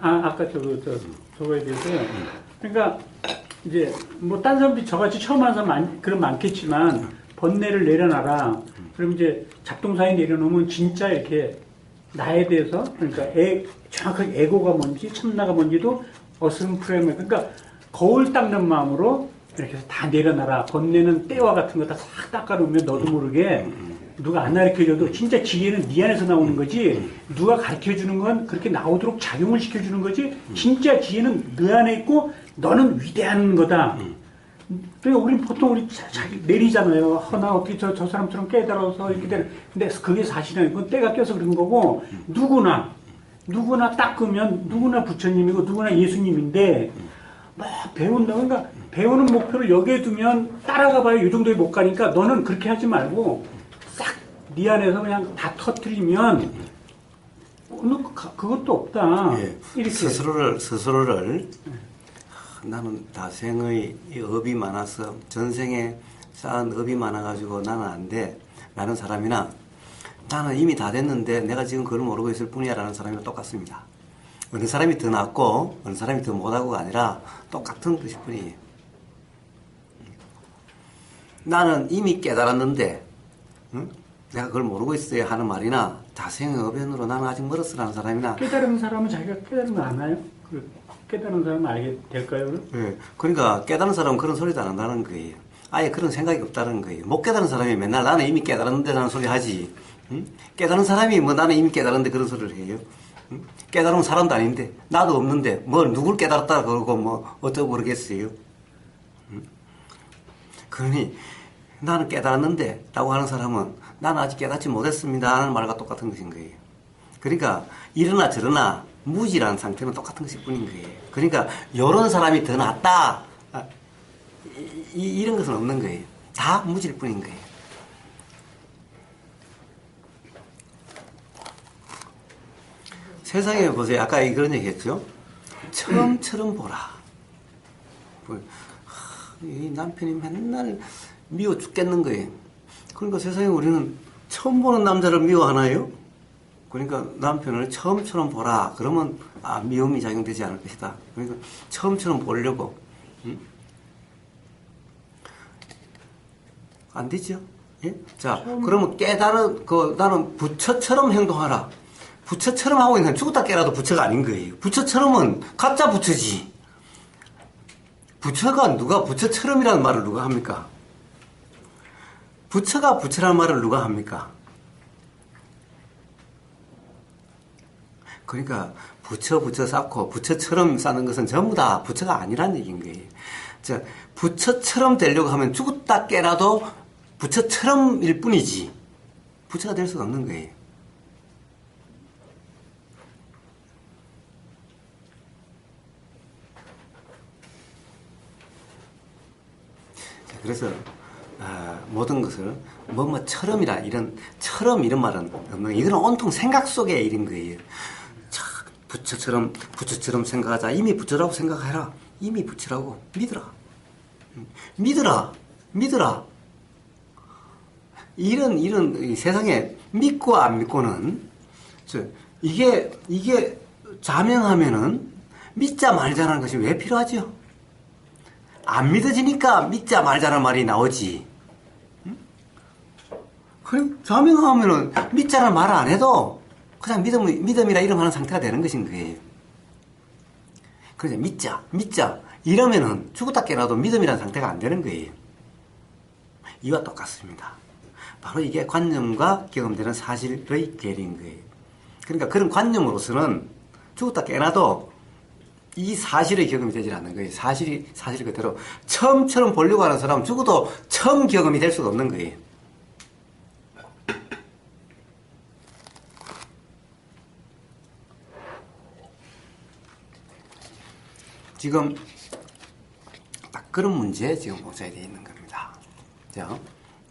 아까 저거에 대해서요. 그러니까, 이제, 뭐, 딴 사람들이 저같이 처음 하는 사람 그럼 많겠지만, 번뇌를 내려놔라. 그럼 이제, 잡동사에 내려놓으면 진짜 이렇게, 나에 대해서, 그러니까, 정확하게 에고가 뭔지, 참나가 뭔지도 어슴푸레면, 그러니까, 거울 닦는 마음으로, 이렇게 해서 다 내려놔라. 번뇌는 때와 같은 거 다 싹 닦아놓으면 너도 모르게, 누가 안 가르쳐줘도 진짜 지혜는 네 안에서 나오는 거지, 누가 가르쳐주는 건 그렇게 나오도록 작용을 시켜주는 거지, 진짜 지혜는 너 안에 있고 너는 위대한 거다. 그러니까 우린 보통 우리 자기 내리잖아요. 나 어떻게 저 사람처럼 깨달아서 이렇게 되는. 근데 그게 사실은 그건 때가 껴서 그런 거고, 누구나 닦으면 누구나 부처님이고 누구나 예수님인데, 뭐 배운다. 그러니까 배우는 목표를 여기에 두면 따라가 봐야 이 정도에 못 가니까 너는 그렇게 하지 말고 싹 네 안에서 그냥 다 터뜨리면 그것도 없다. 예, 이렇게 스스로를 나는 다생의 업이 많아서 전생에 쌓은 업이 많아가지고 나는 안 돼 라는 사람이나 나는 이미 다 됐는데 내가 지금 그걸 모르고 있을 뿐이야 라는 사람이랑 똑같습니다. 어느 사람이 더 낫고 어느 사람이 더 못하고가 아니라 똑같은 것일 뿐이에요. 나는 이미 깨달았는데 내가 그걸 모르고 있어야 하는 말이나 자생의 어변으로 나는 아직 멀었으라는 사람이나 깨달은 사람은 자기가 깨달은 거 아나요? 깨달은 사람은 알게 될까요? 그럼? 네. 그러니까 깨달은 사람은 그런 소리도 안 한다는 거예요. 아예 그런 생각이 없다는 거예요. 못 깨달은 사람이 맨날 나는 이미 깨달았는데 라는 소리 하지. 깨달은 사람이 뭐 나는 이미 깨달았는데 그런 소리를 해요. 깨달은 사람도 아닌데 나도 없는데 뭘 누굴 깨달았다 그러고 뭐 어쩌고 그러겠어요. 그러니 나는 깨달았는데 라고 하는 사람은 나는 아직 깨닫지 못했습니다 하는 말과 똑같은 것인 거예요. 그러니까 이러나 저러나 무지라는 상태는 똑같은 것일 뿐인 거예요. 그러니까 이런 사람이 더 낫다 이런 것은 없는 거예요. 다 무지일 뿐인 거예요. 세상에 보세요. 아까 그런 얘기 했죠. 처음처럼 보라. 이 남편이 맨날 미워 죽겠는 거예요. 그러니까 세상에 우리는 처음 보는 남자를 미워하나요? 그러니까 남편을 처음처럼 보라. 그러면 미움이 작용되지 않을 것이다. 그러니까 처음처럼 보려고. 안 되죠? 예? 자, 그러면 깨달은 나는 부처처럼 행동하라. 부처처럼 하고 있는 죽었다 깨라도 부처가 아닌 거예요. 부처처럼은 가짜 부처지. 부처가 부처처럼이라는 말을 누가 합니까? 부처가 부처라는 말을 누가 합니까? 그러니까 부처 쌓고 부처처럼 사는 것은 전부 다 부처가 아니란 얘기인 거예요. 자, 부처처럼 되려고 하면 죽었다 깨라도 부처처럼일 뿐이지 부처가 될 수가 없는 거예요. 자, 그래서 모든 것을 뭐처럼이라 이런 말은 없는, 이거는 온통 생각 속의 일인 거예요. 자, 부처처럼 생각하자. 이미 부처라고 생각해라. 이미 부처라고 믿어라. 이런 세상에 믿고 안 믿고는 이게 자명하면은 믿자 말자라는 것이 왜 필요하죠? 안 믿어지니까 믿자 말자라는 말이 나오지. 그럼 자명하면은 믿자라는 말을 안 해도 그냥 믿음이라 이름하는 상태가 되는 것인 거예요. 그래서 믿자 이러면은 죽었다 깨라도 믿음이라는 상태가 안 되는 거예요. 이와 똑같습니다. 바로 이게 관념과 경험되는 사실의 괴리인 거예요. 그러니까 그런 관념으로서는 죽었다 깨나도 이 사실의 경험이 되질 않는 거예요. 사실 그대로 처음처럼 보려고 하는 사람은 죽어도 처음 경험이 될 수가 없는 거예요. 지금 딱 그런 문제에 지금 봉착이 되어 있는 겁니다. 자,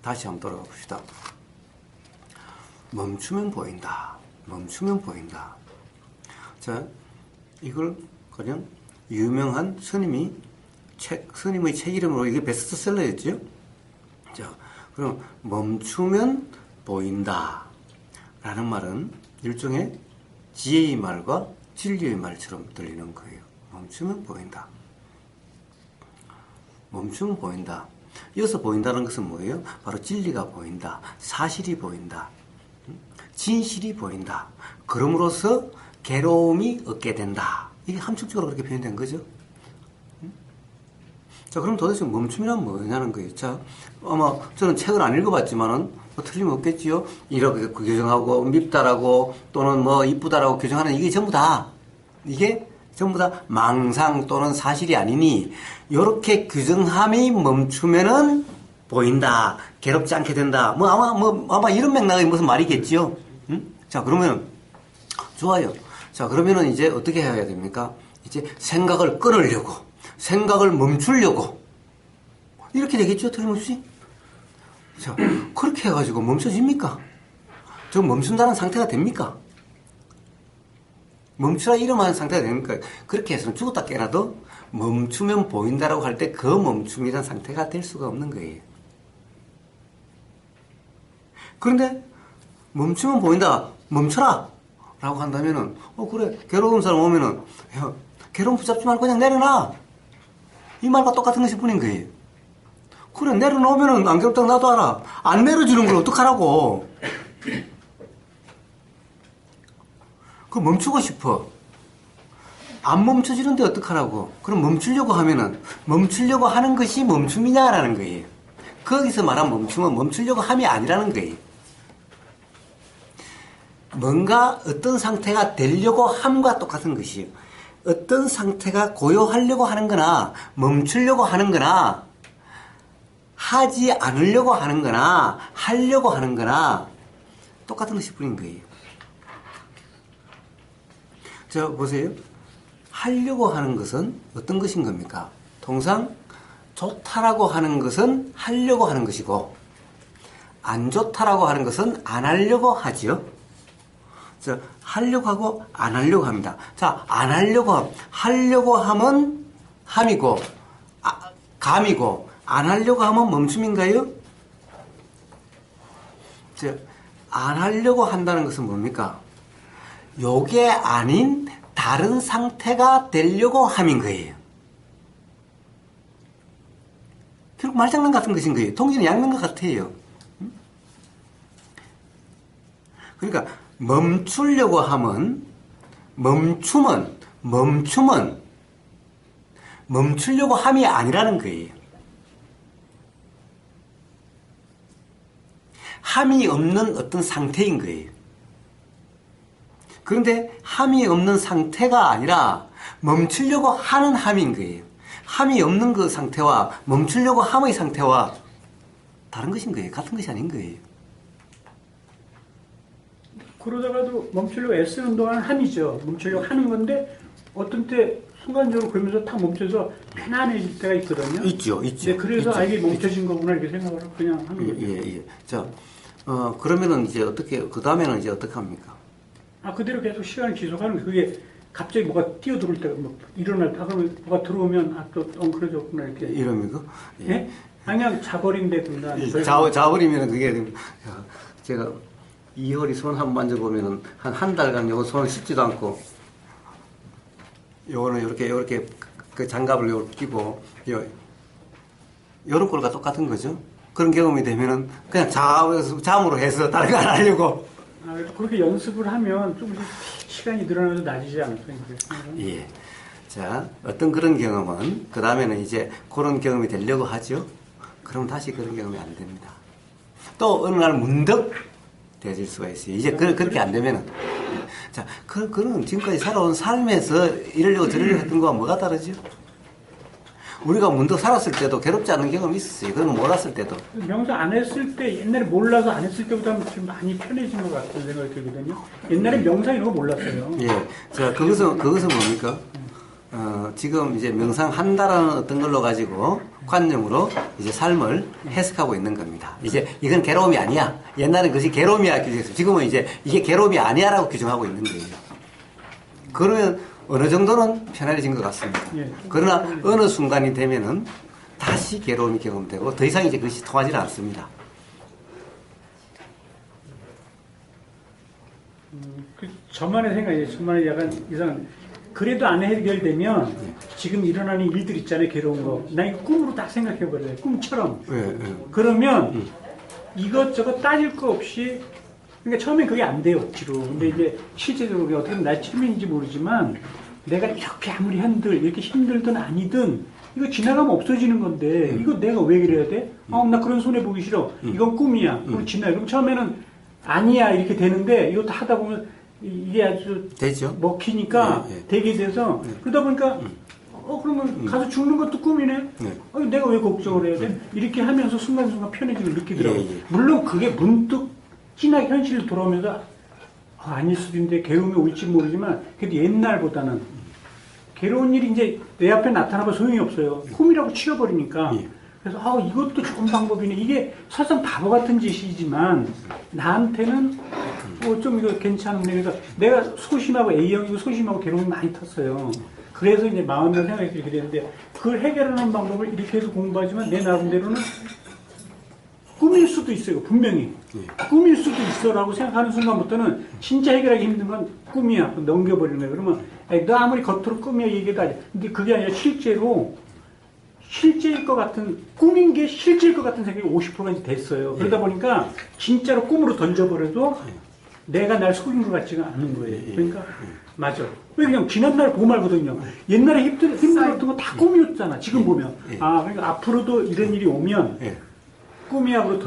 다시 한번 돌아가 봅시다. 멈추면 보인다. 자, 이걸 가령 유명한 스님의 책 이름으로 이게 베스트셀러였죠? 자, 그럼 멈추면 보인다 라는 말은 일종의 지혜의 말과 진리의 말처럼 들리는 거예요. 멈추면 보인다. 멈추면 보인다. 여기서 보인다는 것은 뭐예요? 바로 진리가 보인다. 사실이 보인다. 진실이 보인다. 그럼으로써 괴로움이 없게 된다. 이게 함축적으로 그렇게 표현된 거죠. 자, 그럼 도대체 멈춤이란 뭐냐는 거예요. 자, 아마 저는 책을 안 읽어봤지만은 뭐 틀림없겠지요. 이렇게 규정하고 밉다라고 또는 뭐 이쁘다라고 규정하는 이게 전부 다 망상 또는 사실이 아니니 이렇게 규정함이 멈추면은 보인다. 괴롭지 않게 된다. 아마 이런 맥락의 무슨 말이겠지요. 자, 그러면 좋아요. 자, 그러면은 이제 어떻게 해야 됩니까? 이제 생각을 끊으려고, 생각을 멈추려고 이렇게 되겠죠, 틀림없이. 자, 그렇게 해가지고 멈춰집니까? 저 멈춘다는 상태가 됩니까? 멈추라 이름하는 상태가 됩니까? 그렇게 해서는 죽었다 깨라도 멈추면 보인다라고 할 때 그 멈춤이라는 상태가 될 수가 없는 거예요. 그런데 멈추면 보인다, 멈춰라 라고 한다면은 그래, 괴로운 사람 오면은 야, 괴로움 붙잡지 말고 그냥 내려놔, 이 말과 똑같은 것일 뿐인 거예요. 그래, 내려놓으면은 안 괴롭다고 나도 알아. 안 내려주는 걸 어떡하라고. 그 멈추고 싶어. 안 멈춰지는데 어떡하라고. 그럼 멈추려고 하면은 멈추려고 하는 것이 멈춤이냐라는 거예요. 거기서 말한 멈춤은 멈추려고 함이 아니라는 거예요. 뭔가 어떤 상태가 되려고 함과 똑같은 것이에요. 어떤 상태가 고요하려고 하는 거나 멈추려고 하는 거나 하지 않으려고 하는 거나 하려고 하는 거나 똑같은 것일 뿐인 거예요. 자, 보세요. 하려고 하는 것은 어떤 것인 겁니까? 통상 좋다라고 하는 것은 하려고 하는 것이고 안 좋다라고 하는 것은 안 하려고 하지요. 자, 하려고 하고 안 하려고 합니다. 자, 안 하려고 하면 함이고 감이고 안 하려고 하면 멈춤인가요? 자, 안 하려고 한다는 것은 뭡니까? 요게 아닌 다른 상태가 되려고 함인 거예요. 결국 말장난 같은 것인 거예요. 통지는 양면 것 같아요. 그러니까 멈추려고 하면 멈춤은 멈추려고 함이 아니라는 거예요. 함이 없는 어떤 상태인 거예요. 그런데 함이 없는 상태가 아니라 멈추려고 하는 함인 거예요. 함이 없는 그 상태와 멈추려고 함의 상태와 다른 것인 거예요. 같은 것이 아닌 거예요. 그러다가도 멈추려고 애쓰는 동안은 함이죠. 멈추려고 하는 건데 어떤 때 순간적으로 그러면서 탁 멈춰서 편안해질 때가 있거든요. 있죠. 네, 그래서 이게 멈춰진 거구나 이렇게 생각을 하고 그냥 하는 거죠. 예. 자, 그러면은 이제 그 다음에는 이제 어떻게 합니까? 그대로 계속 시간을 지속하는 거예요. 그게 갑자기 뭐가 뛰어들어올 때가 일어날 때 그러면 뭐가 들어오면 또 엉클어졌구나 이렇게. 이럽니까? 예? 네? 그냥 자버린다든가. 자버리면은 그게 제가 이효리 손 한번 만져보면은 한 달간 요거 손을 씻지도 않고 요거는 요렇게 그 장갑을 요렇게 끼고 요런 꼴과 똑같은 거죠. 그런 경험이 되면은 그냥 잠으로 해서 다른 거 안 하려고. 그렇게 연습을 하면 조금씩 시간이 늘어나도 낮아지지 않을까요? 예. 자, 어떤 그런 경험은 그 다음에는 이제 그런 경험이 되려고 하죠. 그럼 다시 그런 경험이 안 됩니다. 또 어느 날 문득 되어질 수가 있어요. 이제 그렇게 안 되면은. 자, 그런 지금까지 살아온 삶에서 이러려고 저러려고 했던 거와 뭐가 다르죠? 우리가 문득 살았을 때도 괴롭지 않은 경험이 있었어요. 그런 거 몰랐을 때도. 명상 안 했을 때, 옛날에 몰라서 안 했을 때보다는 좀 많이 편해진 것 같은 생각이 들거든요. 옛날에 명상 이런 거 몰랐어요. 예. 자, 그것은 뭡니까? 지금 이제 명상한다라는 어떤 걸로 가지고 관념으로 이제 삶을 해석하고 있는 겁니다. 이제 이건 괴로움이 아니야. 옛날엔 그것이 괴로움이야 규정했어요. 지금은 이제 이게 괴로움이 아니야라고 규정하고 있는 거예요. 그러면 어느 정도는 편안해진 것 같습니다. 예. 그러나 어느 순간이 되면은 다시 괴로움이 경험되고 더 이상 이제 그것이 통하지 않습니다. 저만의 생각이에요. 저만의 약간 이상한. 그래도 안 해결되면 지금 일어나는 일들 있잖아요. 괴로운 거. 나 이거 꿈으로 딱 생각해버려요. 꿈처럼. 그러면 이것저것 따질 거 없이 그러니까 처음엔 그게 안 돼요. 억지로. 근데 이제 실제적으로 그게 어떻게 나 체면인지 모르지만 내가 이렇게 아무리 이렇게 힘들든 아니든 이거 지나가면 없어지는 건데 이거 내가 왜 그래야 돼? 나 그런 손해 보기 싫어. 이건 꿈이야. 그럼 지나요. 그럼 처음에는 아니야 이렇게 되는데 이것도 하다 보면 이게 아주 되죠. 먹히니까 되게 돼서 그러다 보니까 그러면 가서 죽는 것도 꿈이네. 내가 왜 걱정을 해야 돼? 이렇게 하면서 순간순간 편해짐을 느끼더라고요. 물론 그게 문득 진하게 현실로 돌아오면서 아닐 수도 있는데 괴로움이 올지 모르지만 그래도 옛날보다는 괴로운 일이 이제 내 앞에 나타나면 소용이 없어요. 꿈이라고 치워버리니까. 그래서 이것도 좋은 방법이네. 이게 사실상 바보 같은 짓이지만 나한테는 좀 이거 괜찮은데 그래서 내가 소심하고 A형이고 소심하고 괴로움이 많이 탔어요. 그래서 이제 마음의 생각이 이렇게 됐는데 그걸 해결하는 방법을 이렇게 해서 공부하지만 내 나름대로는 꿈일 수도 있어요. 분명히. 꿈일 수도 있어라고 생각하는 순간부터는 진짜 해결하기 힘든 건 꿈이야. 넘겨버리는 거예요. 그러면 너 아무리 겉으로 꿈이야 얘기도 하지. 근데 그게 아니라 실제일 것 같은, 꿈인 게 실제일 것 같은 생각이 50%가 이제 됐어요. 그러다 보니까 진짜로 꿈으로 던져버려도 내가 날 속인 것 같지가 않은 거예요. 그러니까, 맞아. 왜 그냥 지난날 보고 말거든요. 옛날에 힘들었던 거 다 꿈이었잖아. 지금 보면. 그러니까 앞으로도 이런 일이 오면 꿈이야로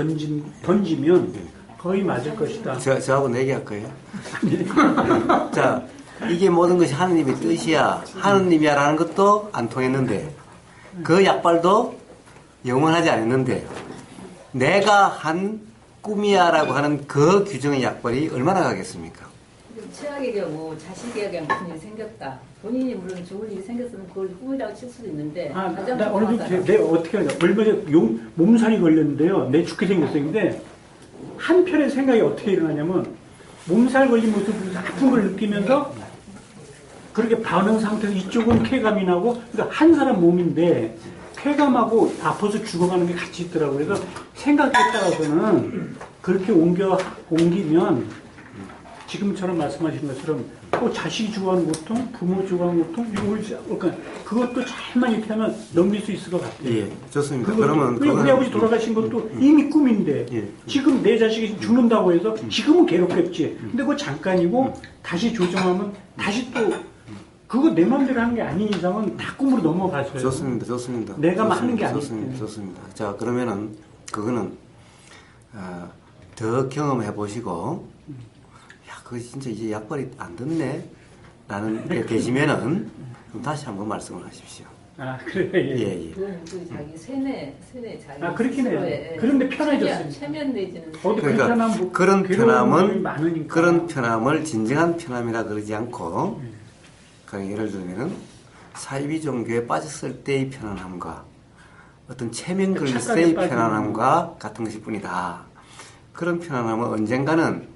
던지면 거의 맞을 것이다. 저하고 얘기할 거예요. 자, 이게 모든 것이 하느님의 뜻이야. 하느님이야라는 것도 안 통했는데, 그 약발도 영원하지 않았는데 내가 한 꿈이야라고 하는 그 규정의 약발이 얼마나 가겠습니까? 최악의 경우 자식에게 무슨 일이 생겼다. 본인이 물론 좋은 일이 생겼으면 그걸 꿈이라고 칠 수도 있는데 가장 나 어느 정도 내가 어떻게 하냐. 얼마 전에 몸살이 걸렸는데요. 내 죽게 생겼어요. 근데 한편의 생각이 어떻게 일어나냐면 몸살 걸린 모습 아픈 걸 느끼면서 그렇게 반응 상태에서 이쪽은 쾌감이 나고, 그러니까 한 사람 몸인데 쾌감하고 아파서 죽어가는 게 같이 있더라고요. 그래서 생각에 따라서는 그렇게 옮기면 지금처럼 말씀하신 것처럼 자식이 죽어가는 고통, 부모 죽어가는 고통, 그러니까 그것도 잘만 이렇게 하면 넘길 수 있을 것 같아요. 예, 좋습니다. 그러면 우리 아버지 돌아가신 것도 이미 꿈인데 지금 내 자식이 죽는다고 해서 지금은 괴롭겠지. 근데 그거 잠깐이고 다시 조정하면 다시 또 그거 내 마음대로 하는 게 아닌 이상은 다 꿈으로 넘어가서요. 좋습니다. 내가 하는 게 아니에요. 좋습니다. 자, 그러면은 그거는 더 경험해 보시고, 그거 진짜 이제 약발이 안 듣네 라는 게 계시면은 그럼 다시 한번 말씀을 하십시오. 그래요? 예. 그건 그 자기 세뇌 자기 그렇긴 해요. 그런데 편해졌어요. 최면 내지는 그러니까 그런 편함을 진정한 편함이라 그러지 않고, 그러니까 예를 들면은 사이비 종교에 빠졌을 때의 편안함과 어떤 체면 걸렸을 때의 편안함과 같은 것일 뿐이다. 그런 편안함은 언젠가는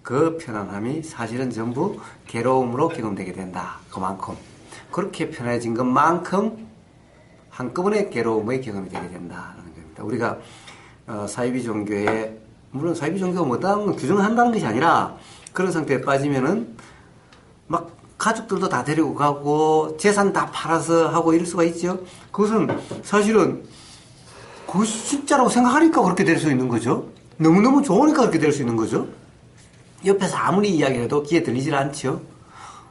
그 편안함이 사실은 전부 괴로움으로 경험되게 된다. 그만큼 그렇게 편해진 것만큼 한꺼번에 괴로움의 경험이 되게 된다는 겁니다. 우리가 사이비 종교에, 물론 사이비 종교가 뭐다는 건 규정을 한다는 것이 아니라 그런 상태에 빠지면은 막 가족들도 다 데리고 가고 재산 다 팔아서 하고 이럴 수가 있죠. 그것은 사실은 그것이 진짜라고 생각하니까 그렇게 될 수 있는 거죠. 너무너무 좋으니까 그렇게 될 수 있는 거죠. 옆에서 아무리 이야기해도 귀에 들리질 않죠.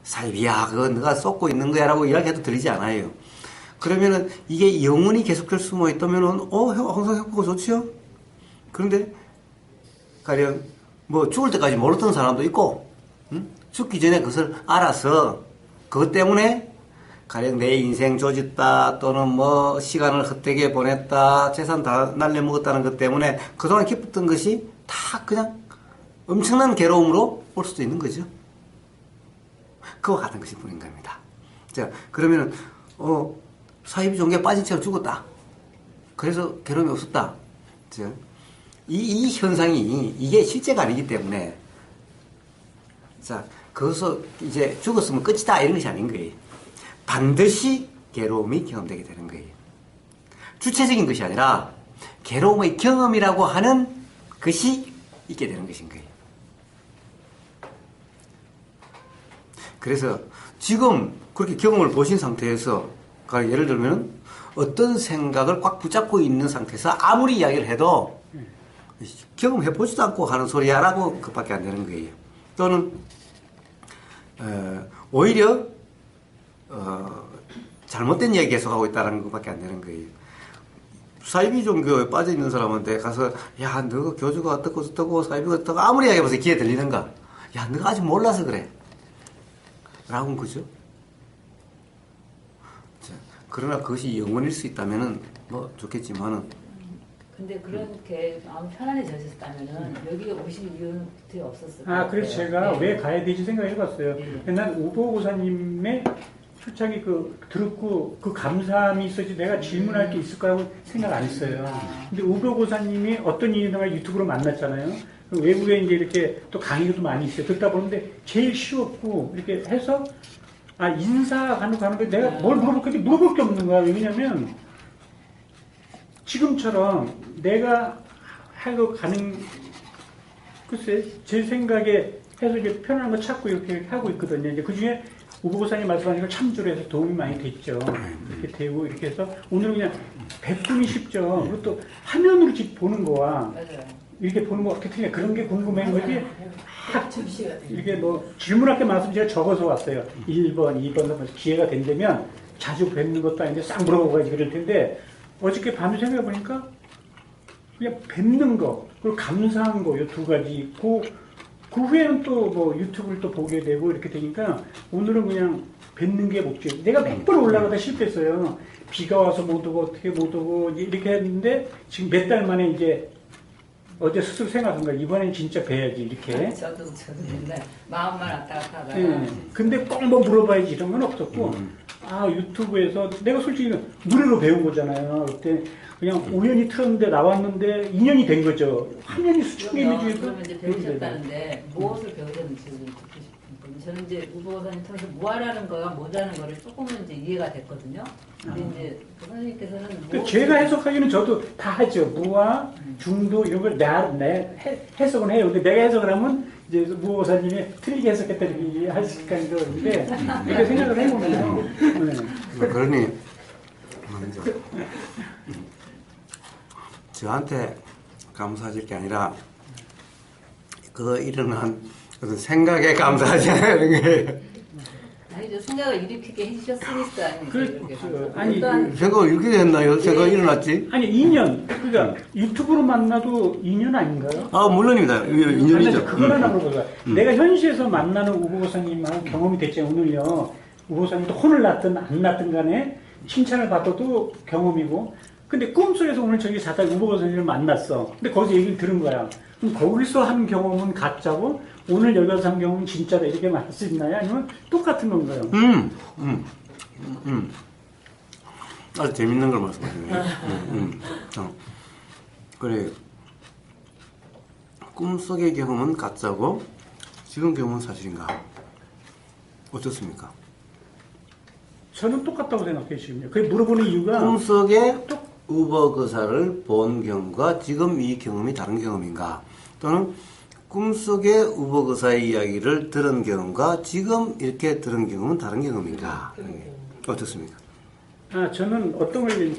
사이비야, 그거 너가 쏟고 있는 거야 라고 이야기해도 들리지 않아요. 그러면은 이게 영원히 계속될 숨어 있다면은 항상 행복하고 좋지요. 그런데 가령 뭐 죽을 때까지 몰랐던 사람도 있고, 죽기 전에 그것을 알아서 그것 때문에 가령 내 인생 조졌다, 또는 뭐 시간을 헛되게 보냈다, 재산 다 날려먹었다는 것 때문에 그동안 기뻤던 것이 다 그냥 엄청난 괴로움으로 올 수도 있는 거죠. 그와 같은 것일 뿐인 겁니다. 자, 그러면은 사이비 종교에 빠진 채로 죽었다. 그래서 괴로움이 없었다. 자, 이 현상이 이게 실제가 아니기 때문에, 자, 거기서 이제 죽었으면 끝이다 이런 것이 아닌 거예요. 반드시 괴로움이 경험되게 되는 거예요. 주체적인 것이 아니라 괴로움의 경험이라고 하는 것이 있게 되는 것인 거예요. 그래서 지금 그렇게 경험을 보신 상태에서, 그러니까 예를 들면 어떤 생각을 꽉 붙잡고 있는 상태에서 아무리 이야기를 해도 경험해보지도 않고 하는 소리야라고 그밖에 안 되는 거예요. 또는 오히려 잘못된 이야기 계속하고 있다는 것밖에 안 되는 거예요. 사이비 종교에 빠져 있는 사람한테 가서 야, 너 교주가 어떻고 저떻고 사이비가 어떻고 아무리 이야기해봐서 귀에 들리는가? 야, 너가 아직 몰라서 그래. 라고는 거죠. 자, 그러나 그것이 영원일 수 있다면은 뭐 좋겠지만은. 근데 그렇게 마음 편안해졌었다면은 여기 오실 이유는 그때 없었을 아, 것 그래서 같아요. 제가 네. 왜 가야 되지 생각해봤어요. 난 우보고사님의 초창기 듣고 그 감사함이 있어지 내가 질문할 게 있을 거라고 생각 안 했어요. 근데 우보고사님이 어떤 이유나 유튜브로 만났잖아요. 외국에 이제 이렇게 또 강의도 많이 있어요. 듣다 보는데 제일 쉬웠고 이렇게 해서 인사 가는데 내가 뭘 물어볼 게 없는 거야. 왜냐면 지금처럼 내가 하고 가는 글쎄 제 생각에 해서 이제 편안한 거 찾고 이렇게 하고 있거든요. 이제 그 중에 우보고사님 말씀하신 걸 참조를 해서 도움이 많이 됐죠. 이렇게 되고 이렇게 해서 오늘은 그냥 백분이 쉽죠. 그것도 화면으로 보는 거와 맞아요. 이렇게 보는 거 어떻게 그런 게 궁금한 거지. 접시가 이렇게 뭐 질문할 게 많아서 제가 적어서 왔어요. 1번, 2번 기회가 된다면 자주 뵙는 것도 아닌데 싹 물어보고 가야지 그럴 텐데 어저께 밤에 생각해 보니까 그냥 뵙는 거 그리고 감사한 거 이 두 가지 있고 그 후에는 또 뭐 유튜브를 또 보게 되고 이렇게 되니까 오늘은 그냥 뵙는 게 목적. 내가 몇 번 올라가다 실패했어요. 비가 와서 못 오고 어떻게 못 오고 이렇게 했는데 지금 몇 달 만에 이제 어제 스스로 생각한 거야. 이번엔 진짜 뵈야지 이렇게. 저도 맨날 마음만 왔다 갔다 하다가 예. 근데 꼭 뭐 물어봐야지 이런 건 없었고 유튜브에서 내가 솔직히 무료로 배운 거잖아요. 그때 그냥 우연히 틀었는데 나왔는데 2년이 된 거죠. 화면이 수천 개미 중에서 그러면 이제 배우셨다는데 무엇을 배우셨는지 좀 듣고 싶은데 저는 이제 우보사님 통해서 무하라는 거와 뭐라는 거를 조금은 이제 이해가 됐거든요. 근데 이제 그 선생님께서는 그 제가 해석하기는 저도 다 하죠. 무와 중도 이런 걸 해석은 해요. 근데 내가 해석을 하면 이제 무호사님이 틀리게 해석했다 이렇게 하실 건데 이렇게 생각을 해보면 네. 그러니 먼저 저한테 감사하실 게 아니라 그 일어난 어떤 생각에 감사하잖아요. 이런 게. 아니 저 생각을 일으키게 해주셨으니까 그렇죠. 아니, 생각을 이렇게 됐나요? 생각이 일어났지? 아니 2년 그러니까 유튜브로 만나도 2년 아닌가요? 아, 물론입니다. 2년이죠. 그걸 하나 물어보자. 내가 현실에서 만나는 우보고사님하고 경험이 됐잖아요. 오늘요. 우보고사님도 혼을 났든 안 났든 간에 칭찬을 받아도 경험이고 근데 꿈속에서 오늘 저기 자다 우보고사님을 만났어. 근데 거기서 얘기를 들은 거야. 그럼 거기서 한 경험은 가짜고 오늘 여기 와서 한 경험은 진짜다 이렇게 말할 수 있나요? 아니면 똑같은 건가요? 아주 재밌는 걸 말씀하시네요. 그래. 꿈속의 경험은 가짜고 지금 경험은 사실인가? 어떻습니까? 저는 똑같다고 생각해요, 지금요. 그게 물어보는 이유가 꿈속에 우버거사를 본 경험과 지금 이 경험이 다른 경험인가? 또는 꿈속에 우버거사의 이야기를 들은 경험과 지금 이렇게 들은 경험은 다른 경험인가? 어떻습니까? 저는 어떤 걸,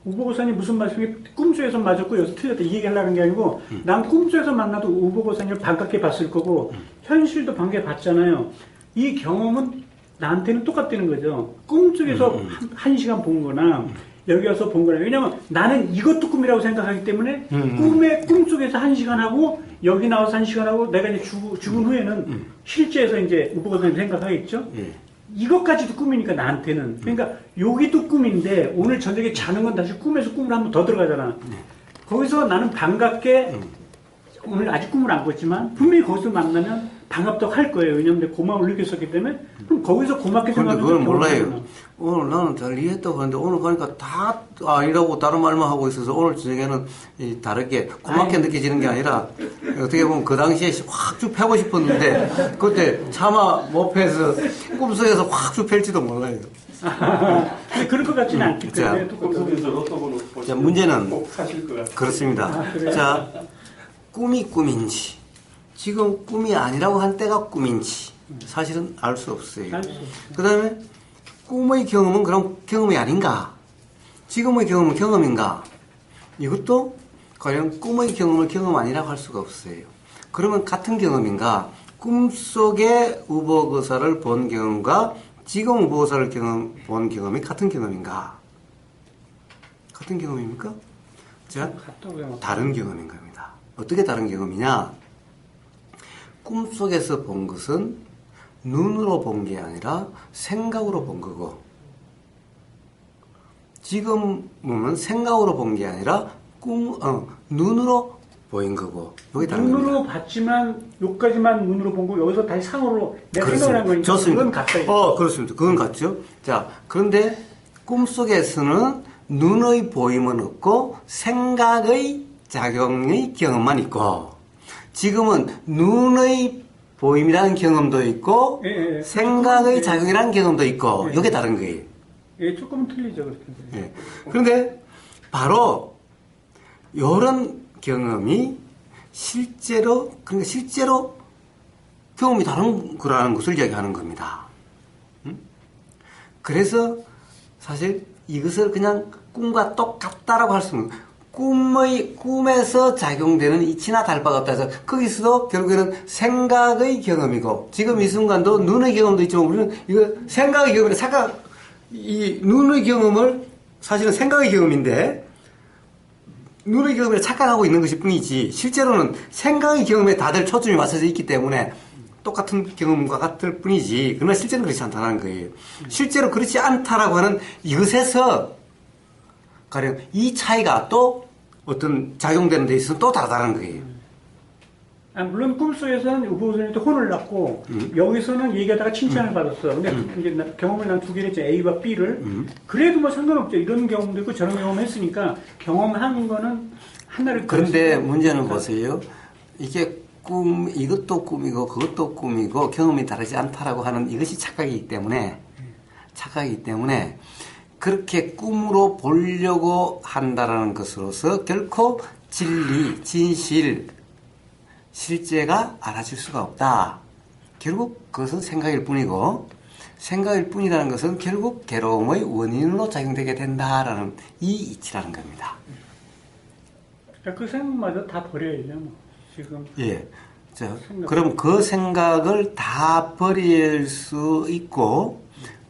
우보고사님 무슨 말씀이 꿈속에서 맞았고 여기서 틀렸다 이 얘기하려는 게 아니고 난 꿈속에서 만나도 우보고사님을 반갑게 봤을 거고 현실도 반갑게 봤잖아요. 이 경험은 나한테는 똑같다는 거죠. 꿈속에서 한 시간 본 거나 여기 와서 본 거나 왜냐면 나는 이것도 꿈이라고 생각하기 때문에 꿈속에서 한 시간 하고 여기 나와서 한 시간 하고 내가 이제 죽은 후에는 실제에서 이제 우보고사님 생각하겠죠. 이것까지도 꿈이니까 나한테는 그러니까 여기도 꿈인데 오늘 저녁에 자는 건 다시 꿈에서 꿈을 한 번 더 들어가잖아. 거기서 나는 반갑게 오늘 아직 꿈을 안 꿨지만 분명히 거기서 만나면 반갑다고 할 거예요. 왜냐면 내가 고마움을 느꼈었기 때문에 그럼 거기서 고맙게 근데 생각하면 그건 몰라요. 오늘 나는 잘 이해했다고 하는데 오늘 가니까 다 아니라고 다른 말만 하고 있어서 오늘 저녁에는 다르게 고맙게 느껴지는 게 아니라 어떻게 보면 그 당시에 확 쭉 펴고 싶었는데 그때 차마 못 펴서 꿈속에서 확 쭉 펼지도 몰라요. 근데 그럴 것 같지는 않기 때문에 자, 문제는 꼭 사실 것 같아요. 그렇습니다. 자, 꿈이 꿈인지 지금 꿈이 아니라고 한 때가 꿈인지 사실은 알 수 없어요. 알수 없어요. 그 다음에 꿈의 경험은 그럼 경험이 아닌가? 지금의 경험은 경험인가? 이것도 과연 꿈의 경험을 경험 아니라고 할 수가 없어요. 그러면 같은 경험인가? 꿈속에 우복의사를 본 경험과 지금 우복의사를 본 경험이 같은 경험인가? 같은 경험입니까? 자, 다른 경험인 겁니다. 어떻게 다른 경험이냐? 꿈속에서 본 것은 눈으로 본 게 아니라 생각으로 본 거고, 지금은 생각으로 본 게 아니라 눈으로 보인 거고, 여기 다른 눈으로 겁니다. 봤지만 여기까지만 눈으로 본 거 여기서 다시 상으로 내가 그렇습니다. 생각을 한 거니까 좋습니다. 그건 같다. 그렇습니다. 그건 같죠. 자, 그런데 꿈속에서는 눈의 보임은 없고 생각의 작용의 경험만 있고, 지금은 눈의 보임이라는 경험도 있고 예. 생각의 작용이라는 경험도 있고, 예. 이게 다른 거예요. 예, 조금은 틀리죠. 그렇게. 예. 그런데 바로 이런 경험이 실제로 경험이 다른 거라는 것을 이야기하는 겁니다. 그래서 사실 이것을 그냥 꿈과 똑같다라고 할 수는, 꿈에서 작용되는 이치나 다를 바가 없다 해서 거기서도 결국에는 생각의 경험이고, 지금 이 순간도 눈의 경험도 있지만 우리는 이거 생각의 경험이라 이 눈의 경험을 사실은 생각의 경험인데 눈의 경험에 착각하고 있는 것일 뿐이지, 실제로는 생각의 경험에 다들 초점이 맞춰져 있기 때문에 똑같은 경험과 같을 뿐이지, 그러나 실제는 그렇지 않다는 거예요. 실제로 그렇지 않다라고 하는 이것에서 가령 이 차이가 또 어떤 작용되는 데 있어서 또 다르다는 거예요. 물론 꿈속에서는 우보선한테 혼을 났고 여기서는 얘기하다가 칭찬을 받았어. 근데 이제 경험을 난 두 개를 했죠. A와 B를. 그래도 뭐 상관없죠. 이런 경험도 있고 저런 경험을 했으니까 경험하는 거는 하나를. 그런데 문제는 보세요. 이게 이것도 꿈이고 그것도 꿈이고 경험이 다르지 않다라고 하는 이것이 착각이기 때문에 그렇게 꿈으로 보려고 한다라는 것으로서 결코 진리, 진실, 실제가 알아질 수가 없다. 결국 그것은 생각일 뿐이고, 생각일 뿐이라는 것은 결국 괴로움의 원인으로 작용되게 된다라는 이 이치라는 겁니다. 그 생각마저 다 버려야죠. 뭐. 지금. 예. 자, 그럼 그 생각을 다 버릴 수 있고,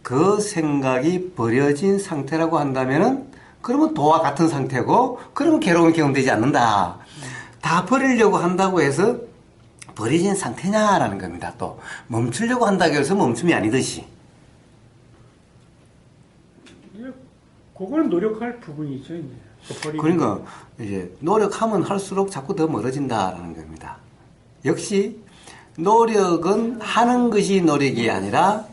그 생각이 버려진 상태라고 한다면은, 그러면 도와 같은 상태고, 그러면 괴로움이 경험되지 않는다. 다 버리려고 한다고 해서 버려진 상태냐라는 겁니다. 또 멈추려고 한다고 해서 멈춤이 아니듯이. 그거는 노력할 부분이죠. 이제. 그러니까 이제 노력하면 할수록 자꾸 더 멀어진다라는 겁니다. 역시 노력은 하는 것이 노력이 아니라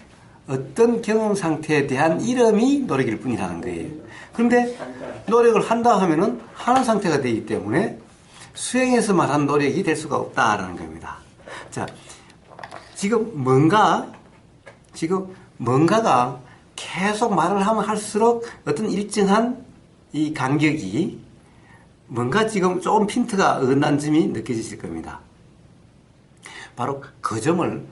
어떤 경험 상태에 대한 이름이 노력일 뿐이라는 거예요. 그런데 노력을 한다 하면은 하는 상태가 되기 때문에 수행에서 말한 노력이 될 수가 없다라는 겁니다. 자, 지금 뭔가가 계속 말을 하면 할수록 어떤 일정한 이 간격이 뭔가 지금 조금 핀트가 어긋난 점이 느껴지실 겁니다. 바로 그 점을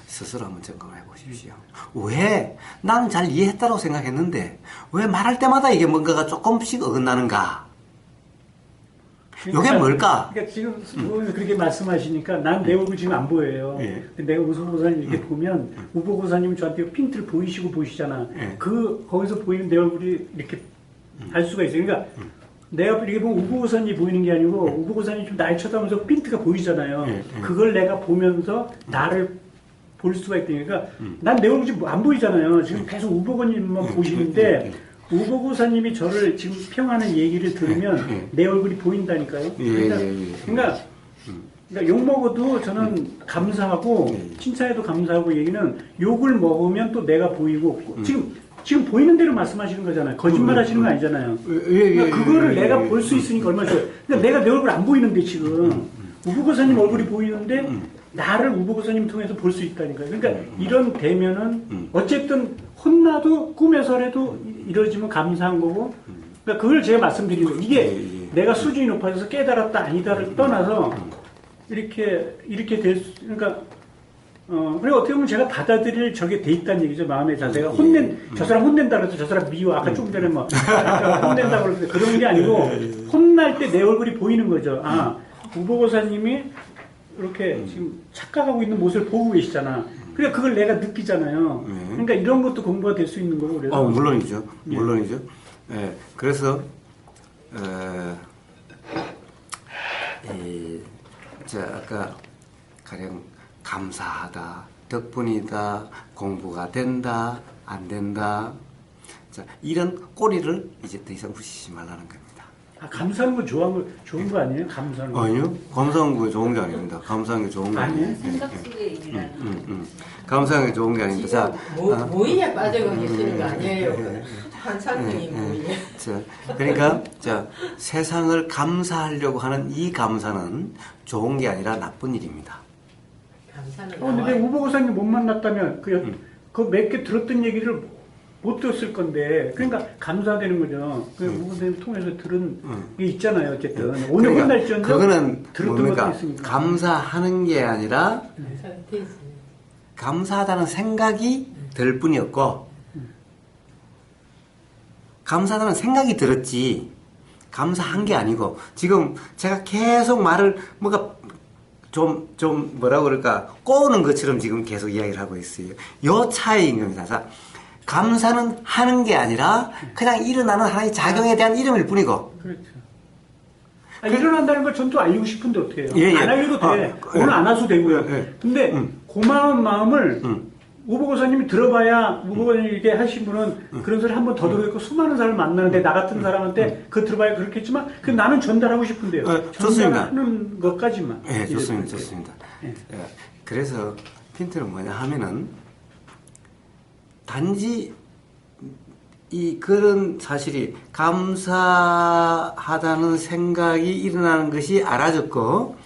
스스로 한번 점검해 보십시오. 왜? 나는 잘 이해했다고 생각했는데 왜 말할 때마다 이게 뭔가가 조금씩 어긋나는가? 이게 뭘까? 그러니까 지금 그렇게 말씀하시니까 난 내 얼굴 지금 안 보여요. 예. 내가 우보고사님 이렇게 보면 우보고사님 저한테 핀트를 보이시잖아. 예. 거기서 보이는 내 얼굴이 이렇게 알 수가 있어요. 그러니까 내가 이렇게 보면 우보고사님이 보이는 게 아니고 우보고사님이 좀 날 쳐다보면서 핀트가 보이잖아요. 그걸 내가 보면서 나를 볼 수가 있다니까. 그러니까 난 내 얼굴이 지금 안 보이잖아요. 지금 계속 우보고님만 보시는데 우보고사님이 저를 지금 평하는 얘기를 들으면 내 얼굴이 보인다니까요. 그러니까 욕 먹어도 저는 감사하고 칭찬해도 감사하고, 얘기는 욕을 먹으면 또 내가 보이고 지금 보이는 대로 말씀하시는 거잖아요. 거짓말 하시는 거 아니잖아요. 그러니까 그거를 내가 볼 수 있으니까 얼마나 좋아요. 그러니까 내가 내 얼굴 안 보이는데 지금 우보고사님 얼굴이 보이는데 나를 우보고사님 통해서 볼 수 있다니까요. 그러니까 이런 대면은 어쨌든 혼나도 꿈에서라도 이루어지면 감사한 거고, 그러니까 그걸 제가 말씀드리는 거예요. 이게 내가 수준이 높아져서 깨달았다 아니다를 떠나서 이렇게 그러니까 그리고 어떻게 보면 제가 받아들일 저게 돼 있다는 얘기죠. 마음의 자세가. 저 사람 혼낸다 그래서 저 사람 미워. 아까 조금 전에 뭐, 혼낸다고 그러는데 그런 게 아니고, 혼날 때 내 얼굴이 보이는 거죠. 아, 우보고사님이 이렇게 지금 착각하고 있는 모습을 보고 계시잖아. 그러니까 그걸 내가 느끼잖아요. 그러니까 이런 것도 공부가 될 수 있는 거고, 그래서. 물론이죠. 물론이죠. 예, 그래서, 아까 가령 감사하다, 덕분이다, 공부가 된다, 안 된다. 자, 이런 꼬리를 이제 더 이상 부시지 말라는 겁니다. 아, 감사하는 거 좋은 거 아니에요? 감사하는 거. 아니요. 감사하는 게 좋은 게 아닙니다. 감사하는 게 좋은 게 아니에요. 생각 속의 일이라는. 감사하는 게 좋은 게 아닙니다. 자, 모의에 빠져가게 쓰는 거 아니에요. 환상적인 모의. 자, 그러니까, 세상을 감사하려고 하는 이 감사는 좋은 게 아니라 나쁜 일입니다. 감사는 근데 내가 우보고사님 못 만났다면, 그 몇 개 들었던 얘기를 못 들었을 건데, 그러니까 감사되는 거죠. 그 우보고사님 통해서 들은 게 있잖아요, 어쨌든. 오늘 그러니까 혼날지언정 그거는 들었던 뭡니까? 것도 있으니까. 감사하는 게 아니라 감사하다는 생각이 들 뿐이었고, 감사하다는 생각이 들었지, 감사한 게 아니고, 지금 제가 계속 말을, 뭐라고 그럴까, 꼬우는 것처럼 지금 계속 이야기를 하고 있어요. 요 차이인 겁니다. 자, 감사는 하는 게 아니라, 그냥 일어나는 하나의 작용에 대한 이름일 뿐이고, 그렇죠. 일어난다는 걸 전 또 알리고 싶은데 어떻게 해요? 예, 예. 안 알려도 돼. 오늘 안 와도 되고요. 근데 고마운 마음을 우보고사님이 들어봐야 우보고사님이 이렇게 하신 분은 그런 소리 한 번 더 들어있고 수많은 사람을 만나는데 나 같은 사람한테 그거 들어봐야 그렇겠지만 그 나는 전달하고 싶은데요. 좋습니다. 전달하는 것까지만. 예, 좋습니다. 좋습니다. 예. 그래서 핀트는 뭐냐 하면은 단지 그런 사실이 감사하다는 생각이 일어나는 것이 알아졌고,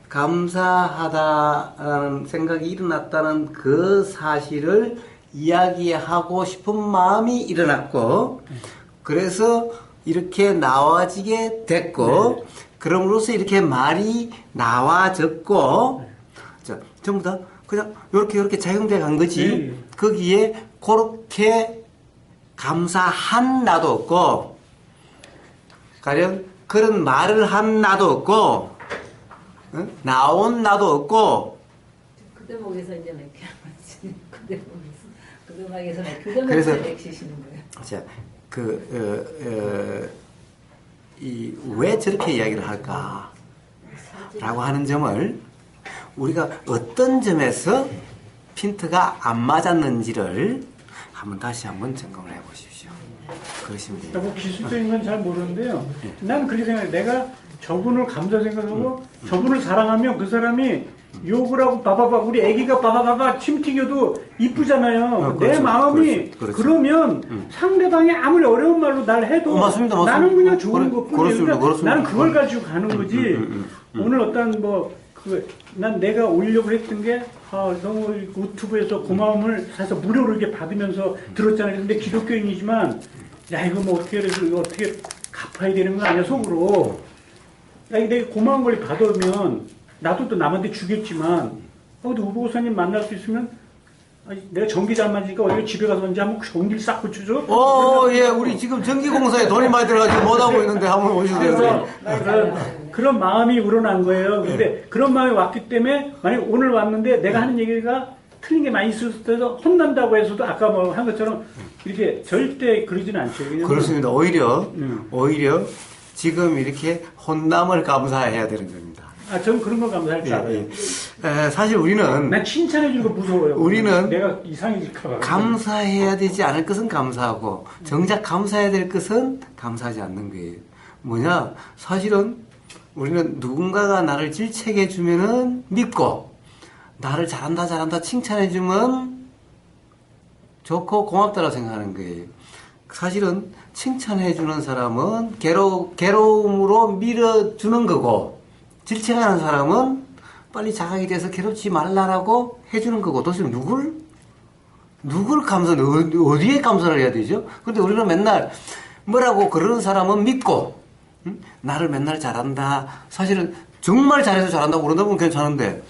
감사하다는 생각이 일어났다는 그 사실을 이야기하고 싶은 마음이 일어났고, 그래서 이렇게 나와지게 됐고, 그럼으로써 이렇게 말이 나와졌고, 자, 전부 다 그냥 요렇게 작용돼 간 거지, 거기에 그렇게 감사한 나도 없고, 가령 그런 말을 한 나도 없고, 나온 나도 없고. 그 대목에서 이제 맥혀. 그 대목에서 맥히시는 그래서 거예요. 자, 왜 저렇게 이야기를 할까? 라고 하는 점을 우리가 어떤 점에서 핀트가 안 맞았는지를 다시 한번 점검을 해보십시오. 그러시면 됩니다. 뭐 기술적인 건 잘 모르는데요. 난 그렇게 생각해. 내가 저분을 감사 생각하고 저분을 사랑하면 그 사람이 욕을 하고 바바바 우리 애기가 바바바바 침 튀겨도 이쁘잖아요. 그렇죠. 내 마음이 그렇죠. 그러면 상대방이 아무리 어려운 말로 날 해도 맞습니다. 나는 그냥 좋은 것뿐이에요. 그렇습니다. 그렇습니다. 나는 그걸 가지고 가는 거지. 오늘 어떤 난 내가 올려고 했던 게 너무 유튜브에서 고마움을 사서 무료로 이렇게 받으면서 들었잖아요. 근데 기독교인이지만 야 이거 뭐 어떻게 해서 이거 어떻게 갚아야 되는 거 아니야 속으로. 야 내가 고마운 걸 받으면 나도 또 남한테 주겠지만 근데 우보고사님 만날 수 있으면 내가 전기 잘 맞으니까 어디 집에 가서 언제 한번 전기를 싹 고쳐줘? 예, 우리 지금 전기공사에 돈이 많이 들어가지고 못하고 있는데 한번 오시죠. 그래서 그런 마음이 우러난 거예요. 근데 그런 마음이 왔기 때문에 만약 오늘 왔는데 내가 하는 얘기가 틀린 게 많이 있을 때도 혼난다고 해서도 아까 뭐 한 것처럼 이렇게 절대 그러지는 않죠. 그렇습니다. 오히려 지금 이렇게 혼남을 감사해야 되는 겁니다. 저는 그런 거 감사할 줄 알아요. 사실 우리는 난 칭찬해주는 거 무서워요. 우리는 내가 이상해질까 봐. 감사해야 되지 않을 것은 감사하고 정작 감사해야 될 것은 감사하지 않는 거예요. 뭐냐? 사실은 우리는 누군가가 나를 질책해 주면은 믿고 나를 잘한다 칭찬해 주면 좋고 고맙다고 생각하는 거예요. 사실은 칭찬해 주는 사람은 괴로움으로 밀어주는 거고 질책하는 사람은 빨리 자각이 돼서 괴롭지 말라라고 해주는 거고 도대체 누굴 어디에 감사를 해야 되죠? 근데 우리는 맨날 뭐라고 그러는 사람은 믿고 나를 맨날 잘한다. 사실은 정말 잘해서 잘한다고 그런다면 괜찮은데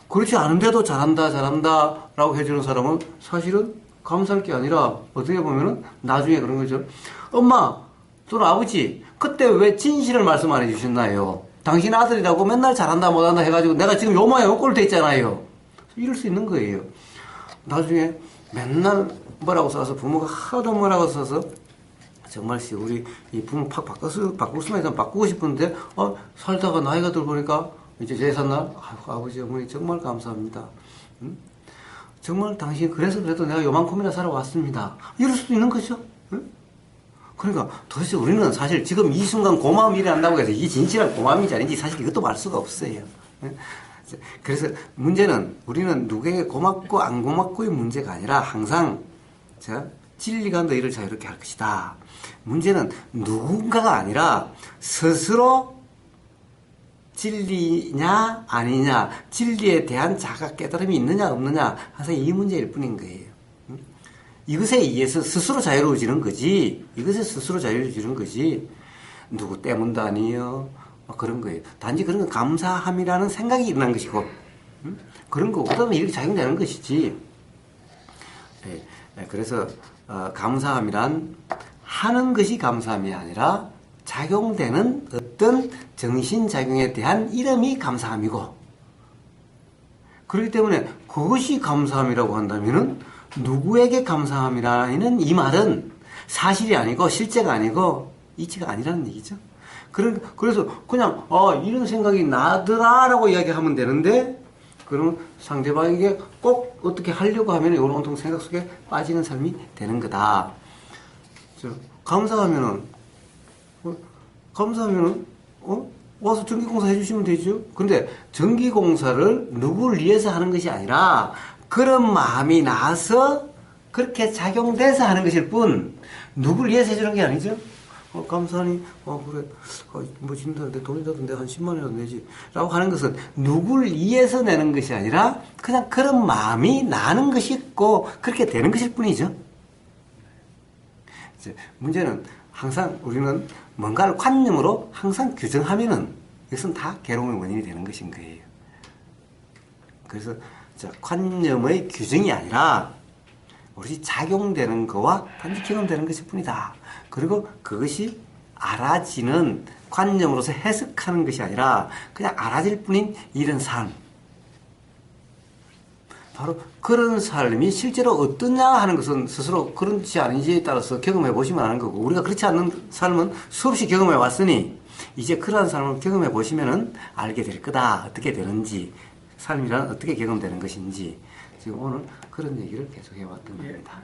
그렇지 않은데도 잘한다 라고 해주는 사람은 사실은 감사할 게 아니라 어떻게 보면은 나중에 그런 거죠. 엄마 또는 아버지 그때 왜 진실을 말씀 안 해주셨나요? 당신 아들이라고 맨날 잘한다 못한다 해가지고 내가 지금 요 모양 요 꼴 돼 있잖아요. 이럴 수 있는 거예요. 나중에 맨날 뭐라고 써서 부모가 하도 뭐라고 써서 정말 우리 이 부모 팍 바꿀 수만 있으면 바꾸고 싶은데 살다가 나이가 들보니까 이제 제삿날 아버지 어머니 정말 감사합니다. 응? 정말 당신 그래서 그래도 내가 요만큼이나 살아왔습니다. 이럴 수도 있는 거죠. 응? 그러니까 도대체 우리는 사실 지금 이 순간 고마움이 일어난다고 해서 이게 진실한 고마움인지 아닌지 사실 이것도 알 수가 없어요. 응? 그래서 문제는 우리는 누구에게 고맙고 안 고맙고의 문제가 아니라 항상 진리가 너희를 자유롭게 할 것이다. 문제는 누군가가 아니라 스스로 진리냐 아니냐, 진리에 대한 자각 깨달음이 있느냐 없느냐 항상 이 문제일 뿐인 거예요. 이것에 의해서 스스로 자유로워지는 거지. 이것에 스스로 자유로워지는 거지. 누구 때문도 아니에요. 그런 거예요. 단지 그런 건 감사함이라는 생각이 일어난 것이고, 그런 거 그다음에 이렇게 작용되는 것이지. 그래서 감사함이란 하는 것이 감사함이 아니라 작용되는 어떤 정신작용에 대한 이름이 감사함이고, 그렇기 때문에 그것이 감사함이라고 한다면은 누구에게 감사함이라는 이 말은 사실이 아니고 실제가 아니고 이치가 아니라는 얘기죠. 그래서 그냥 이런 생각이 나더라라고 이야기하면 되는데, 그러면 상대방에게 꼭 어떻게 하려고 하면 이런 온통 생각 속에 빠지는 삶이 되는 거다. 감사하면은 와서 전기공사 해주시면 되죠. 근데 전기공사를 누구를 위해서 하는 것이 아니라 그런 마음이 나서 그렇게 작용돼서 하는 것일 뿐, 누구를 위해서 해주는 게 아니죠. 감사하니, 그래, 뭐 진다는데 돈이라도 내가 한 10만 원이라도 내지 라고 하는 것은 누구를 위해서 내는 것이 아니라 그냥 그런 마음이 나는 것이 있고 그렇게 되는 것일 뿐이죠. 이제 문제는 항상 우리는 뭔가를 관념으로 항상 규정하면은 이것은 다 괴로움의 원인이 되는 것인 거예요. 그래서 관념의 규정이 아니라 오롯이 작용되는 거와 단지 경험되는 것일 뿐이다. 그리고 그것이 알아지는 관념으로서 해석하는 것이 아니라 그냥 알아질 뿐인 이런 삶. 바로 그런 삶이 실제로 어떠냐 하는 것은 스스로 그런지 아닌지에 따라서 경험해 보시면 아는 거고, 우리가 그렇지 않는 삶은 수없이 경험해 왔으니 이제 그러한 삶을 경험해 보시면은 알게 될 거다. 어떻게 되는지, 삶이란 어떻게 경험되는 것인지. 지금 오늘 그런 얘기를 계속 해왔던 겁니다.